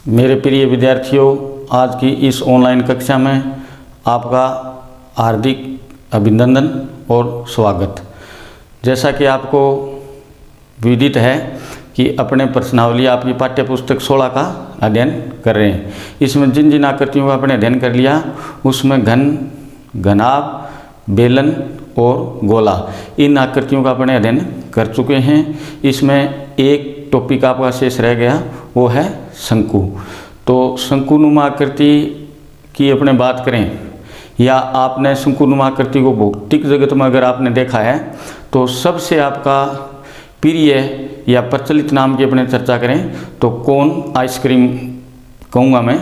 मेरे प्रिय विद्यार्थियों, आज की इस ऑनलाइन कक्षा में आपका हार्दिक अभिनंदन और स्वागत। जैसा कि आपको विदित है कि अपने प्रश्नावली आपकी पाठ्य पुस्तक 16 का अध्ययन कर रहे हैं। इसमें जिन जिन आकृतियों का आपने अध्ययन कर लिया उसमें घन, घनाभ, बेलन और गोला, इन आकृतियों का अपने अध्ययन कर चुके हैं। इसमें एक टॉपिक आपका शेष रह गया, वो है शंकु। तो शंकुनुमा आकृति की अपने बात करें, या आपने शंकुनुमा आकृति को भौतिक जगत में अगर आपने देखा है तो सबसे आपका प्रिय या प्रचलित नाम की अपने चर्चा करें तो कोन आइसक्रीम कहूँगा मैं।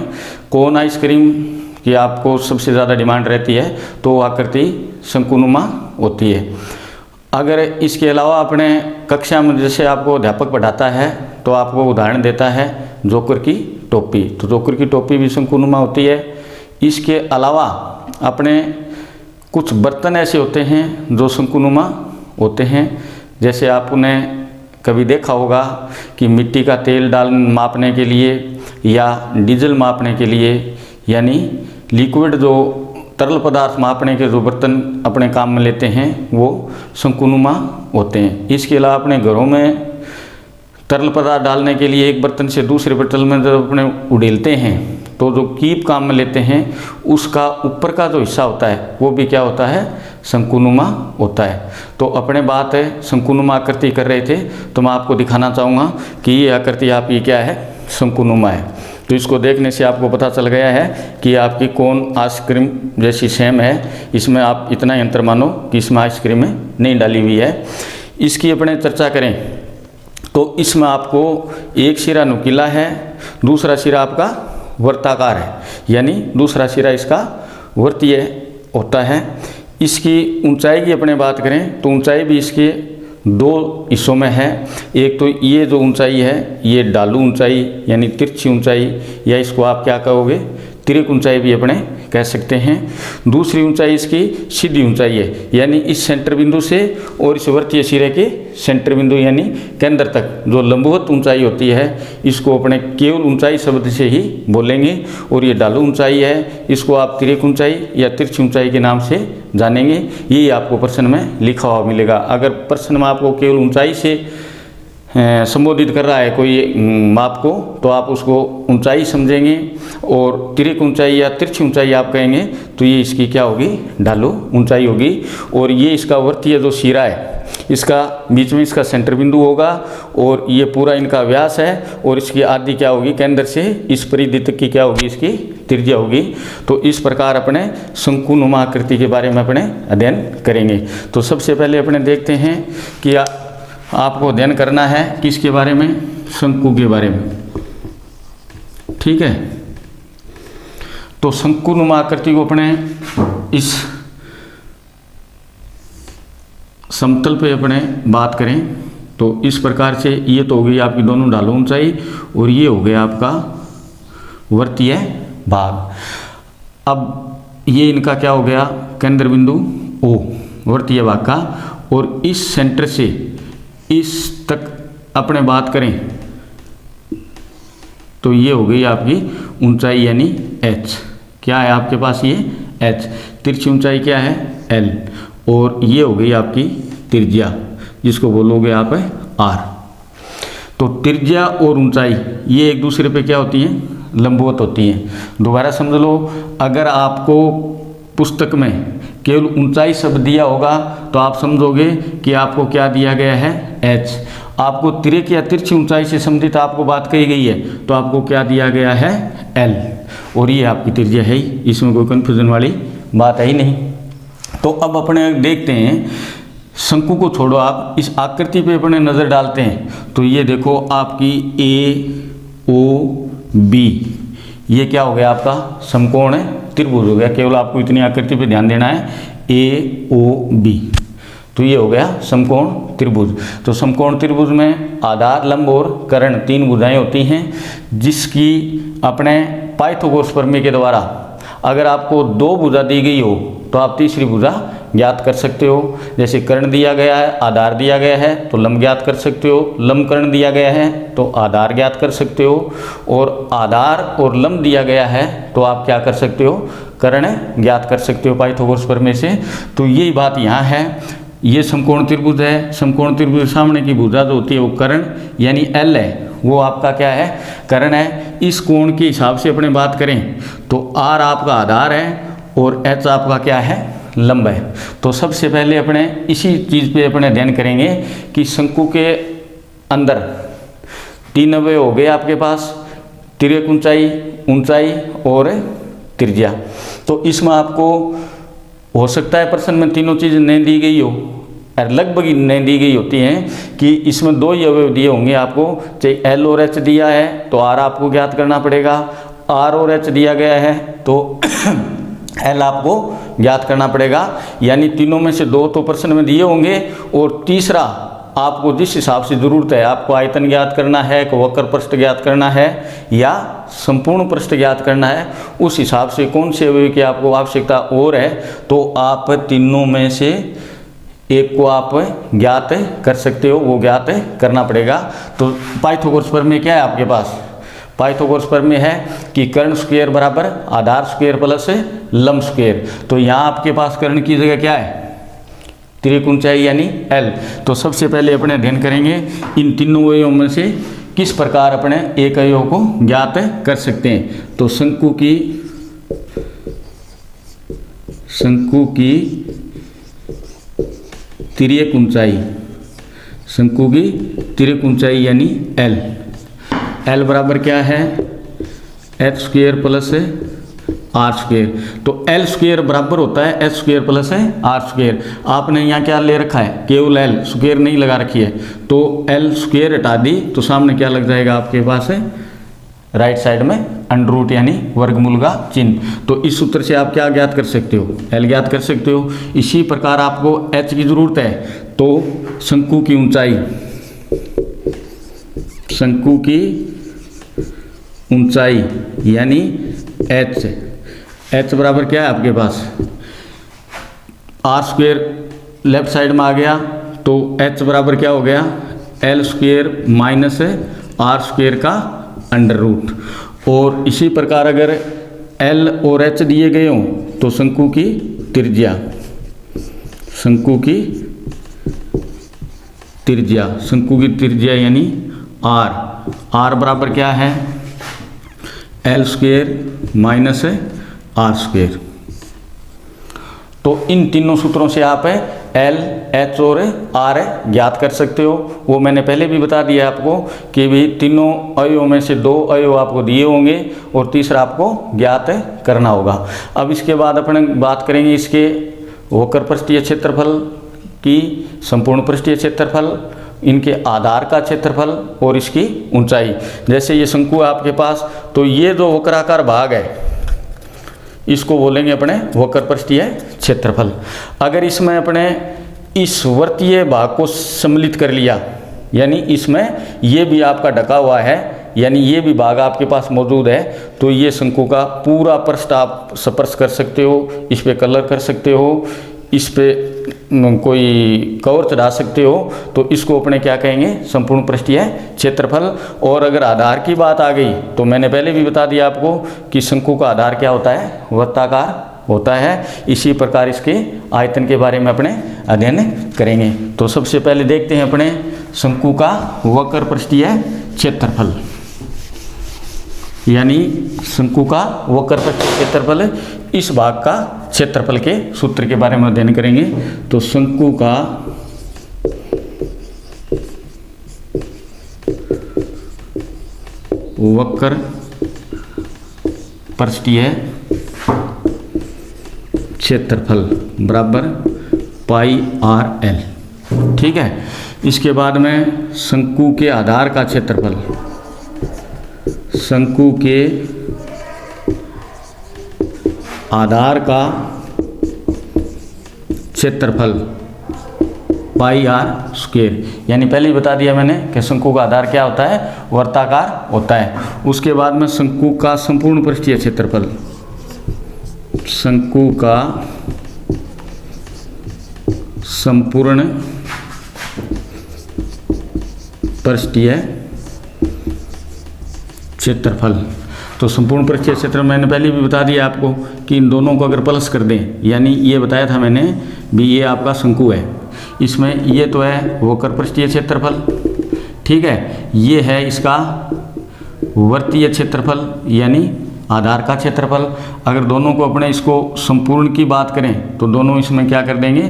कोन आइसक्रीम की आपको सबसे ज़्यादा डिमांड रहती है तो आकृति शंकुनुमा होती है। अगर इसके अलावा अपने कक्षा में जैसे आपको अध्यापक पढ़ाता है तो आपको उदाहरण देता है जोकर की टोपी, तो जोकर की टोपी भी शंकुनुमा होती है। इसके अलावा अपने कुछ बर्तन ऐसे होते हैं जो शंकुनुमा होते हैं। जैसे आपने कभी देखा होगा कि मिट्टी का तेल मापने के लिए या डीजल मापने के लिए, यानी लिक्विड जो तरल पदार्थ मापने के जो बर्तन अपने काम में लेते हैं वो शंकुनुमा होते हैं। इसके अलावा अपने घरों में तरल पदार्थ डालने के लिए एक बर्तन से दूसरे बर्तन में जब अपने उड़ेलते हैं तो जो कीप काम में लेते हैं उसका ऊपर का जो हिस्सा होता है वो भी क्या होता है, शंकुनुमा होता है। तो अपने बात है शंकुनुमा आकृति कर रहे थे तो मैं आपको दिखाना चाहूँगा कि ये आकृति आपकी क्या है, शंकुनुमा है। तो इसको देखने से आपको पता चल गया है कि आपकी कोन आइसक्रीम जैसी सेम है। इसमें आप इतना ही अंतर मानो कि इसमें आइसक्रीम नहीं डाली हुई है। इसकी अपने चर्चा करें तो इसमें आपको एक सिरा नुकीला है, दूसरा सिरा आपका वर्ताकार है, यानी दूसरा सिरा इसका वर्तीय होता है। इसकी ऊंचाई की अपने बात करें तो ऊंचाई भी इसके दो हिस्सों में है। एक तो ये जो ऊंचाई है ये डालू ऊंचाई यानी तिरछी ऊंचाई, या इसको आप क्या कहोगे, तिरक ऊंचाई भी अपने कह सकते हैं। दूसरी ऊंचाई इसकी सीधी ऊंचाई है, यानी इस सेंटर बिंदु से और इस वर्तीय सिरे के सेंटर बिंदु यानी केंद्र तक जो लंबवत ऊंचाई होती है इसको अपने केवल ऊंचाई शब्द से ही बोलेंगे। और ये डालू ऊंचाई है, इसको आप तिरक ऊंचाई या तिरछी ऊंचाई के नाम से जानेंगे। ये आपको प्रश्न में लिखा हुआ मिलेगा। अगर प्रश्न में आपको केवल ऊंचाई से संबोधित कर रहा है कोई माप को तो आप उसको ऊंचाई समझेंगे, और तिरक ऊंचाई या तिरछी ऊंचाई आप कहेंगे तो ये इसकी क्या होगी, ढालू ऊंचाई होगी। और ये इसका वर्तीय जो सिरा है इसका बीच में इसका सेंटर बिंदु होगा, और ये पूरा इनका व्यास है, और इसकी आदि क्या होगी, केंद्र से इस परिधि तक की क्या होगी, इसकी त्रिज्या होगी। तो इस प्रकार अपने शंकुनुमा आकृति के बारे में अपने अध्ययन करेंगे। तो सबसे पहले अपने देखते हैं कि आपको अध्ययन करना है किसके बारे में, शंकु के बारे में। ठीक है, तो शंकुनुमा आकृति को अपने इस समतल पे अपने बात करें तो इस प्रकार से ये तो हो गई आपकी दोनों ढालू ऊंचाई, और ये हो गया आपका वर्तीय भाग। अब ये इनका क्या हो गया, केंद्र बिंदु O वर्तीय भाग का, और इस सेंटर से इस तक अपने बात करें तो ये हो गई आपकी ऊंचाई यानी H। क्या है आपके पास, ये H। तिरछी ऊंचाई क्या है, L, और ये हो गई आपकी त्रिज्या जिसको बोलोगे आप R। तो त्रिज्या और ऊंचाई ये एक दूसरे पे क्या होती हैं, लंबवत होती हैं। दोबारा समझ लो, अगर आपको पुस्तक में केवल ऊंचाई शब्द दिया होगा तो आप समझोगे कि आपको क्या दिया गया है, H। आपको तिरक या तिरछी ऊंचाई से संबंधित आपको बात कही गई है तो आपको क्या दिया गया है, L, और ये आपकी त्रिज्या है ही, इसमें कोई कन्फ्यूजन वाली बात है ही नहीं। तो अब अपने देखते हैं, शंकु को छोड़ो, आप इस आकृति पे अपने नज़र डालते हैं तो ये देखो आपकी AOB, ये क्या हो गया आपका समकोण त्रिभुज हो गया। केवल आपको इतनी आकृति पे ध्यान देना है, AOB, तो ये हो गया समकोण त्रिभुज। तो समकोण त्रिभुज में आधार, लंब और कर्ण तीन भुजाएं होती हैं, जिसकी अपने पाइथागोरस प्रमेय के द्वारा अगर आपको दो भुजा दी गई हो तो आप तीसरी भुजा ज्ञात कर सकते हो। जैसे कर्ण दिया गया है, आधार दिया गया है तो लंब ज्ञात कर सकते हो, लंब कर्ण दिया गया है तो आधार ज्ञात कर सकते हो, और आधार और लंब दिया गया है तो आप क्या कर सकते हो, कर्ण ज्ञात कर सकते हो पाइथागोरस प्रमेय से। तो यही बात यहाँ है। ये समकोण त्रिभुज है, समकोण त्रिभुज के सामने की भुजा जो होती है वो कर्ण यानी L है, वो आपका क्या है, कर्ण है। इस कोण के हिसाब से अपने बात करें तो R आपका आधार है और H आपका क्या है, लंब है। तो सबसे पहले अपने इसी चीज़ पे अपने अध्ययन करेंगे कि शंकु के अंदर 3 अवयव हो गए आपके पास, तिर्यक ऊंचाई, ऊंचाई और त्रिज्या। तो इसमें आपको हो सकता है प्रश्न में तीनों चीज़ नहीं दी गई हो, लगभग नहीं दी गई होती हैं कि इसमें 2 ही अवयव दिए होंगे आपको, चाहे L और H दिया है तो R आपको ज्ञात करना पड़ेगा, R और H दिया गया है तो L आपको ज्ञात करना पड़ेगा। यानी तीनों में से 2 तो प्रश्न में दिए होंगे और तीसरा आपको जिस हिसाब से ज़रूरत है, आपको आयतन ज्ञात करना है, वक्र पृष्ठ ज्ञात करना है या संपूर्ण पृष्ठ ज्ञात करना है, उस हिसाब से कौन से अवयव की आपको आवश्यकता और है तो आप तीनों में से एक को आप ज्ञात कर सकते हो, वो ज्ञात करना पड़ेगा। तो पाइथागोरस प्रमेय क्या है आपके पास, पाइथागोरस प्रमेय है कि कर्ण स्क्वायर बराबर आधार स्क्वायर प्लस लंब स्क्वायर। तो यहाँ आपके पास कर्ण की जगह क्या है, तिर्यक ऊंचाई यानी L। तो सबसे पहले अपने अध्ययन करेंगे इन तीनों अवयवों में से किस प्रकार अपने एक अवयव को ज्ञात कर सकते हैं। तो शंकु की तिर्यक ऊंचाई, शंकु की तिर्यक ऊंचाई यानी L बराबर क्या है, H square plus R square. तो L स्क्वायर बराबर होता है H square plus R square. आपने यहाँ क्या ले रखा है, केवल L स्क्वायर नहीं लगा रखी है, तो L स्क्वायर हटा दी तो सामने क्या लग जाएगा आपके पास है, राइट साइड में अंडर रूट यानी वर्गमूल का चिन्ह। तो इस सूत्र से आप क्या ज्ञात कर सकते हो, L ज्ञात कर सकते हो। इसी प्रकार आपको H की जरूरत है तो शंकु की ऊंचाई, शंकु की ऊंचाई यानी H बराबर क्या है आपके पास, R स्क्वायर लेफ्ट साइड में आ गया तो H बराबर क्या हो गया, L square minus R square का अंडर रूट। और इसी प्रकार अगर L और H दिए गए हों तो शंकु की त्रिज्या, शंकु की त्रिज्या यानी R बराबर क्या है, L square minus R square. तो इन तीनों सूत्रों से आप L, H और R ज्ञात कर सकते हो। वो मैंने पहले भी बता दिया आपको कि भी तीनों अवयवों में से 2 अवयव आपको दिए होंगे और तीसरा आपको ज्ञात करना होगा। अब इसके बाद अपन बात करेंगे इसके वक्र पृष्ठीय क्षेत्रफल की, संपूर्ण पृष्ठीय क्षेत्रफल, इनके आधार का क्षेत्रफल और इसकी ऊंचाई। जैसे ये शंकु है आपके पास, तो ये जो वक्राकार भाग है इसको बोलेंगे अपने वक्र पृष्ठीय क्षेत्रफल। अगर इसमें अपने इस वर्तीय भाग को सम्मिलित कर लिया, यानी इसमें ये भी आपका ढका हुआ है, यानी ये भी भाग आपके पास मौजूद है, तो ये शंकु का पूरा पृष्ठ आप स्पर्श कर सकते हो, इस पे कलर कर सकते हो, इस पे कोई कवर चढ़ा सकते हो। तो इसको अपने क्या कहेंगे, संपूर्ण पृष्ठीय क्षेत्रफल। और अगर आधार की बात आ गई तो मैंने पहले भी बता दिया आपको कि शंकु का आधार क्या होता है, वृत्ताकार होता है। इसी प्रकार इसके आयतन के बारे में अपने अध्ययन करेंगे। तो सबसे पहले देखते हैं अपने शंकु का वक्र पृष्ठीय क्षेत्रफल, यानी शंकु का वक्र पृष्ठीय क्षेत्रफल, इस भाग का क्षेत्रफल के सूत्र के बारे में अध्ययन करेंगे। तो शंकु का वक्र पृष्ठीय क्षेत्रफल बराबर पाई आर एल। ठीक है। इसके बाद में शंकु के आधार का क्षेत्रफल, शंकु के आधार का क्षेत्रफल पाई आर स्क्वायर, यानी पहले ही बता दिया मैंने कि शंकु का आधार क्या होता है, वर्ताकार होता है। उसके बाद में शंकु का संपूर्ण पृष्ठीय क्षेत्रफल, शंकु का संपूर्ण पृष्ठीय क्षेत्रफल। तो संपूर्ण पृष्ठीय क्षेत्रफल मैंने पहले भी बता दिया आपको कि इन दोनों को अगर प्लस कर दें, यानी ये बताया था मैंने भी, ये आपका शंकु है, इसमें ये तो है वक्र पृष्ठीय क्षेत्रफल, ठीक है, ये है इसका वृत्तीय क्षेत्रफल यानी आधार का क्षेत्रफल। अगर दोनों को अपने इसको संपूर्ण की बात करें तो दोनों इसमें क्या कर देंगे,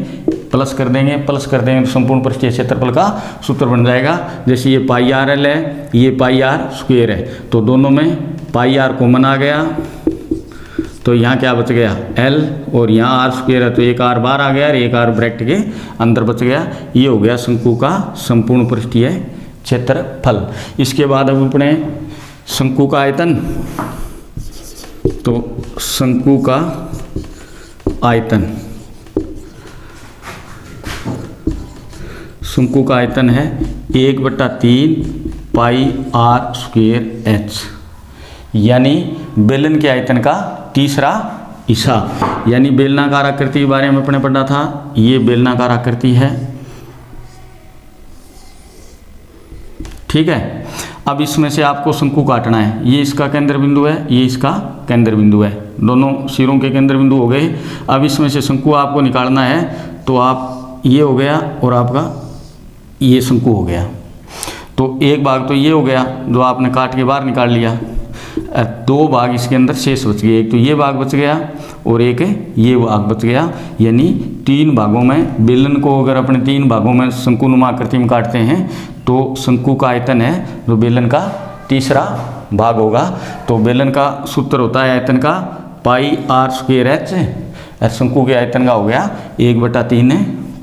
प्लस कर देंगे तो संपूर्ण पृष्ठीय क्षेत्रफल का सूत्र बन जाएगा। जैसे ये पाई आर एल है, ये पाई आर स्क्वायर है, तो दोनों में पाई आर कॉमन आ गया, तो यहाँ क्या बच गया एल, और यहाँ आर स्क्वायर है तो एक आर बाहर आ गया और एक आर ब्रैकेट के अंदर बच गया। ये हो गया शंकु का संपूर्ण पृष्ठीय क्षेत्रफल। इसके बाद अब अपने शंकु का आयतन, तो शंकु का आयतन, शंकु का आयतन है 1/3 पाई आर स्क्वायर एच, यानी बेलन के आयतन का तीसरा हिस्सा। यानी बेलनाकार आकृति के बारे में अपने पढ़ा था, ये बेलनाकार आकृति है, ठीक है। अब इसमें से आपको शंकु काटना है, ये इसका केंद्र बिंदु है, ये इसका केंद्र बिंदु है, दोनों सिरों के केंद्र बिंदु हो गए। अब इसमें से शंकु आपको निकालना है, तो आप ये हो गया और आपका ये शंकु हो गया। तो एक भाग तो ये हो गया जो आपने काट के बाहर निकाल लिया, दो भाग इसके अंदर शेष बच गए, एक तो ये भाग बच गया और एक ये भाग बच गया। यानी 3 भागों में बेलन को अगर अपने 3 भागों में शंकुनुमा आकृति में काटते हैं तो शंकु का आयतन है जो बेलन का तीसरा भाग होगा। तो बेलन का सूत्र होता है आयतन का पाई आर स्क्वायर एच, शंकु के आयतन का हो गया 1/3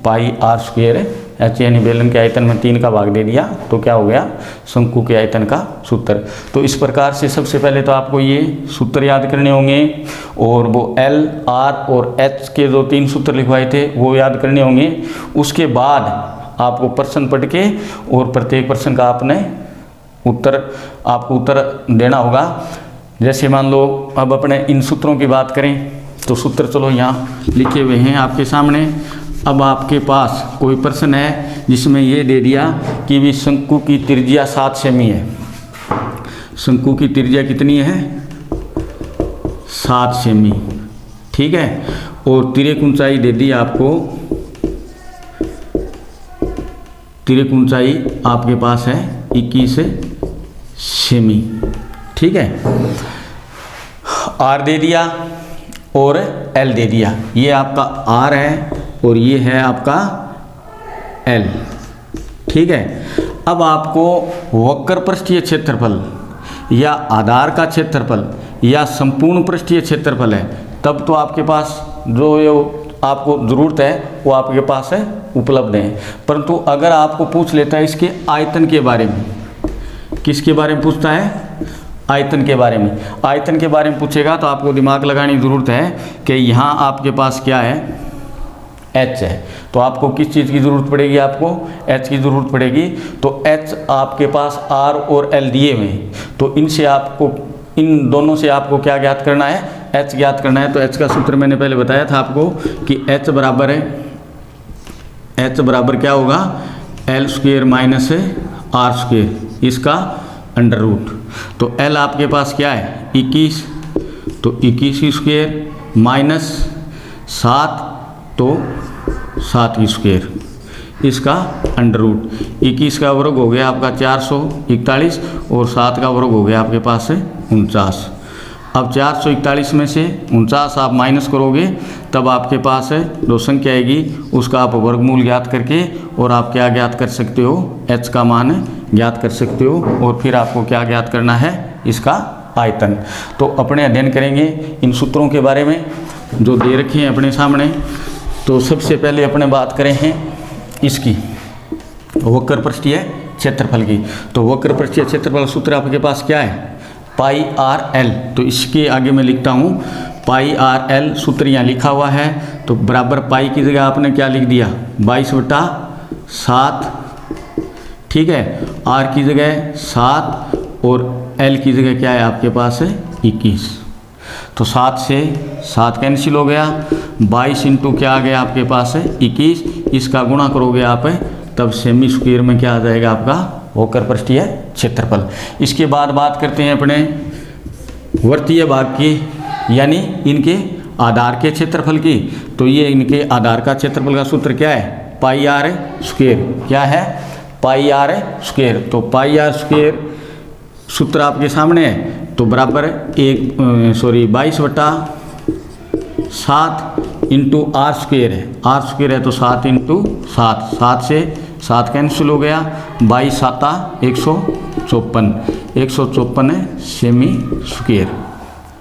पाई आर स्क्वायर एच, यानी बेलन के आयतन में 3 का भाग दे दिया तो क्या हो गया शंकु के आयतन का सूत्र। तो इस प्रकार से सबसे पहले तो आपको ये सूत्र याद करने होंगे, और वो एल आर और एच के जो 3 सूत्र लिखवाए थे वो याद करने होंगे। उसके बाद आपको प्रश्न पढ़ के और प्रत्येक प्रश्न का आपको उत्तर देना होगा। जैसे मान लो अब अपने इन सूत्रों की बात करें तो सूत्र चलो यहाँ लिखे हुए हैं आपके सामने। अब आपके पास कोई प्रश्न है जिसमें ये दे दिया कि भी शंकु की त्रिज्या 7 सेमी है, शंकु की त्रिज्या कितनी है 7 सेमी, ठीक है, और तिर्यक ऊंचाई दे दी आपको, तिर्यक ऊंचाई आपके पास है 21 सेमी, ठीक है, आर दे दिया और एल दे दिया। ये आपका आर है और ये है आपका एल, ठीक है। अब आपको वक्र पृष्ठीय क्षेत्रफल या आधार का क्षेत्रफल या संपूर्ण पृष्ठीय क्षेत्रफल है, तब तो आपके पास जो आपको ज़रूरत है वो आपके पास है, उपलब्ध है। परंतु अगर आपको पूछ लेता है इसके आयतन के बारे में, किसके बारे में पूछता है आयतन के बारे में, आयतन के बारे में पूछेगा तो आपको दिमाग लगाने की ज़रूरत है कि यहाँ आपके पास क्या है एच है, तो आपको किस चीज़ की ज़रूरत पड़ेगी, आपको एच की ज़रूरत पड़ेगी। तो एच आपके पास आर और एल दिए हुए हैं, तो इनसे आपको, इन दोनों से आपको क्या ज्ञात करना है, एच ज्ञात करना है। तो एच का सूत्र मैंने पहले बताया था आपको कि एच बराबर है, एच बराबर क्या होगा l square minus r square, इसका अंडर रूट। तो एल आपके पास क्या है 21, तो 21 स्क्वायर माइनस 7, तो 7 स्क्वायर, इसका अंडर रूट। 21 का वर्ग हो गया आपका 441 और 7 का वर्ग हो गया आपके पास है 49। अब 441 में से 49 आप माइनस करोगे तब आपके पास है जो संख्या आएगी उसका आप वर्गमूल ज्ञात करके और आप क्या ज्ञात कर सकते हो, एच का मान ज्ञात कर सकते हो। और फिर आपको क्या ज्ञात करना है, इसका आयतन। तो अपने अध्ययन करेंगे इन सूत्रों के बारे में जो दे रखे हैं अपने सामने। तो सबसे पहले अपने बात करें हैं इसकी वक्र पृष्ठीय क्षेत्रफल की। तो वक्र पृष्ठीय क्षेत्रफल सूत्र आपके पास क्या है पाई आर एल। तो इसके आगे मैं लिखता हूँ पाई आर एल, सूत्र यहाँ लिखा हुआ है। तो बराबर पाई की जगह आपने क्या लिख दिया 22/7, ठीक है, आर की जगह 7 और एल की जगह क्या है आपके पास है 21। तो 7 से 7 कैंसिल हो गया, 22 इंटू क्या आ गया आपके पास है 21, इसका गुणा करोगे आप, तब सेमी स्क्वायर में क्या आ जाएगा आपका वक्र पृष्ठीय क्षेत्रफल। इसके बाद बात करते हैं अपने वृत्तीय भाग की, यानी इनके आधार के क्षेत्रफल की। तो ये इनके आधार का क्षेत्रफल का सूत्र क्या है, पाई आर स्क्वायर। क्या है, पाई आर स्क्वायर। तो पाई आर स्क्वायर सूत्र आपके सामने है, तो बराबर 22/7 इंटू आर स्क्वायर है। आर स्क्वायर है तो 7 इंटू 7, 7 से 7 कैंसिल हो गया, 22 7 154, 154 है सेमी स्क्वायर।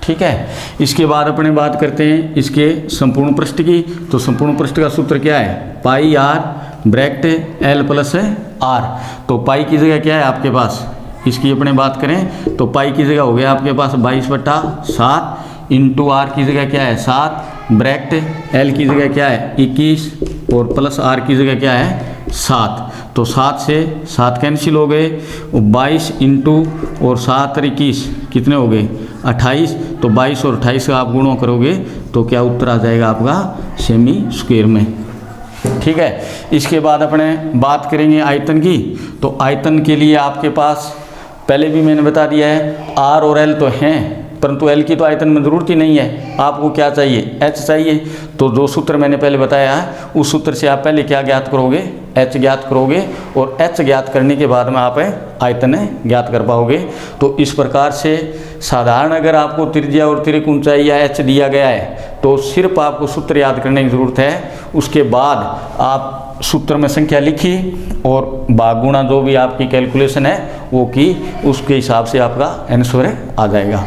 ठीक है। इसके बाद अपने बात करते हैं इसके संपूर्ण पृष्ठ की। तो संपूर्ण पृष्ठ का सूत्र क्या है, pi R bracket L plus R. तो पाई की जगह क्या है आपके पास, इसकी अपने बात करें तो पाई की जगह हो गया आपके पास 22/7 इंटू आर की जगह क्या है 7, ब्रैकेट एल की जगह क्या है 21 और प्लस आर की जगह क्या है 7। तो 7 से 7 कैंसिल हो गए, 22 इंटू और 7 और 21 कितने हो गए 28। तो 22 और 28 का आप गुणों करोगे तो क्या उत्तर आ जाएगा आपका सेमी स्क्वायर में। ठीक है। इसके बाद अपने बात करेंगे आयतन की। तो आयतन के लिए आपके पास पहले भी मैंने बता दिया है आर और एल तो हैं, परंतु एल की तो आयतन में ज़रूरत ही नहीं है। आपको क्या चाहिए, एच चाहिए। तो जो सूत्र मैंने पहले बताया है उस सूत्र से आप पहले क्या ज्ञात करोगे, एच ज्ञात करोगे, और एच ज्ञात करने के बाद में आप आयतन ज्ञात कर पाओगे। तो इस प्रकार से साधारण अगर आपको त्रिज्या और तिर्यक ऊंचाई या एच दिया गया है तो सिर्फ आपको सूत्र याद करने की ज़रूरत है। उसके बाद आप सूत्र में संख्या लिखी और भाग गुणा जो भी आपकी कैलकुलेशन है वो की, उसके हिसाब से आपका आंसर आ जाएगा।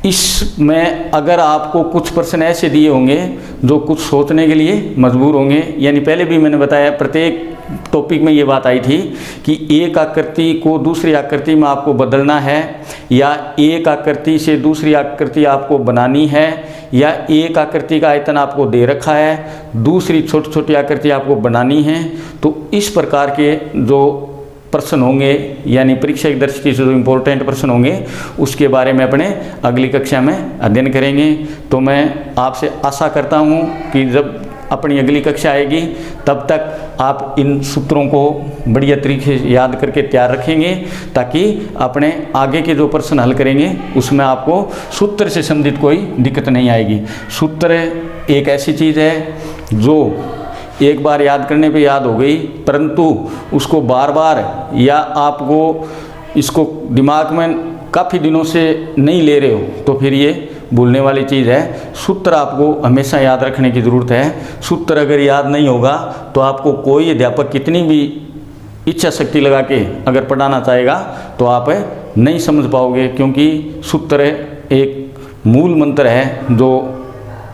इसमें अगर आपको कुछ प्रश्न ऐसे दिए होंगे जो कुछ सोचने के लिए मजबूर होंगे, यानी पहले भी मैंने बताया प्रत्येक टॉपिक में ये बात आई थी कि एक आकृति को दूसरी आकृति में आपको बदलना है, या एक आकृति से दूसरी आकृति आपको बनानी है, या एक आकृति का आयतन आपको दे रखा है, दूसरी छोटी छोटी आकृति आपको बनानी है। तो इस प्रकार के जो प्रश्न होंगे, यानी परीक्षा की दृष्टि से जो इम्पोर्टेंट प्रश्न होंगे, उसके बारे में अपने अगली कक्षा में अध्ययन करेंगे। तो मैं आपसे आशा करता हूँ कि जब अपनी अगली कक्षा आएगी तब तक आप इन सूत्रों को बढ़िया तरीके से याद करके तैयार रखेंगे, ताकि अपने आगे के जो प्रश्न हल करेंगे उसमें आपको सूत्र से संबंधित कोई दिक्कत नहीं आएगी। सूत्र एक ऐसी चीज़ है जो एक बार याद करने पे याद हो गई, परंतु उसको बार बार या आपको इसको दिमाग में काफ़ी दिनों से नहीं ले रहे हो तो फिर ये भूलने वाली चीज़ है। सूत्र आपको हमेशा याद रखने की ज़रूरत है। सूत्र अगर याद नहीं होगा तो आपको कोई अध्यापक कितनी भी इच्छा शक्ति लगा के अगर पढ़ाना चाहेगा तो आप नहीं समझ पाओगे, क्योंकि सूत्र एक मूल मंत्र है जो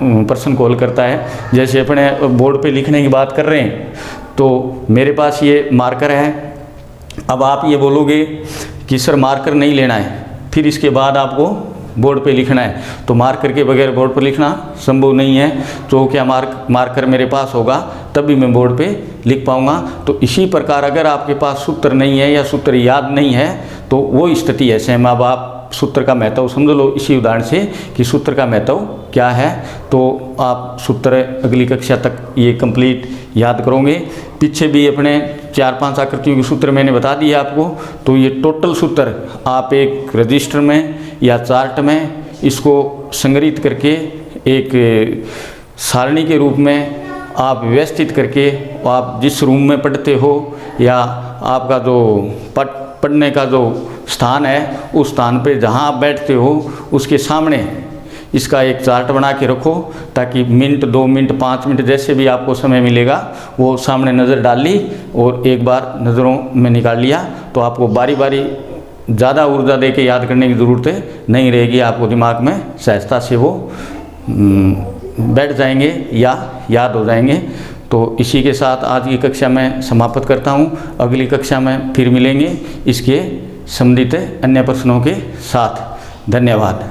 प्रश्न को हल करता है। जैसे अपने बोर्ड पे लिखने की बात कर रहे हैं तो मेरे पास ये मार्कर है, अब आप ये बोलोगे कि सर मार्कर नहीं लेना है, फिर इसके बाद आपको बोर्ड पे लिखना है, तो मार्कर के बगैर बोर्ड पर लिखना संभव नहीं है। तो क्या मार्कर मेरे पास होगा तभी मैं बोर्ड पे लिख पाऊँगा। तो इसी प्रकार अगर आपके पास सूत्र नहीं है या सूत्र याद नहीं है तो वो स्थिति ऐसे है। अब आप सूत्र का महत्व समझ लो इसी उदाहरण से कि सूत्र का महत्व क्या है। तो आप सूत्र अगली कक्षा तक ये कंप्लीट याद करोगे। पीछे भी अपने 4-5 आकृतियों के सूत्र मैंने बता दिए आपको। तो ये टोटल सूत्र आप एक रजिस्टर में या चार्ट में इसको संग्रहित करके एक सारणी के रूप में आप व्यवस्थित करके आप जिस रूम में पढ़ते हो या आपका जो पढ़ने का जो स्थान है उस स्थान पे जहाँ आप बैठते हो उसके सामने इसका एक चार्ट बना के रखो, ताकि मिनट 2 मिनट 5 मिनट जैसे भी आपको समय मिलेगा वो सामने नज़र डाल ली और एक बार नज़रों में निकाल लिया, तो आपको बारी बारी ज़्यादा ऊर्जा दे के याद करने की ज़रूरत नहीं रहेगी। आपको दिमाग में सहजता से वो बैठ जाएंगे या याद हो जाएंगे। तो इसी के साथ आज की कक्षा में समाप्त करता हूँ। अगली कक्षा में फिर मिलेंगे इसके संबंधित अन्य प्रश्नों के साथ। धन्यवाद।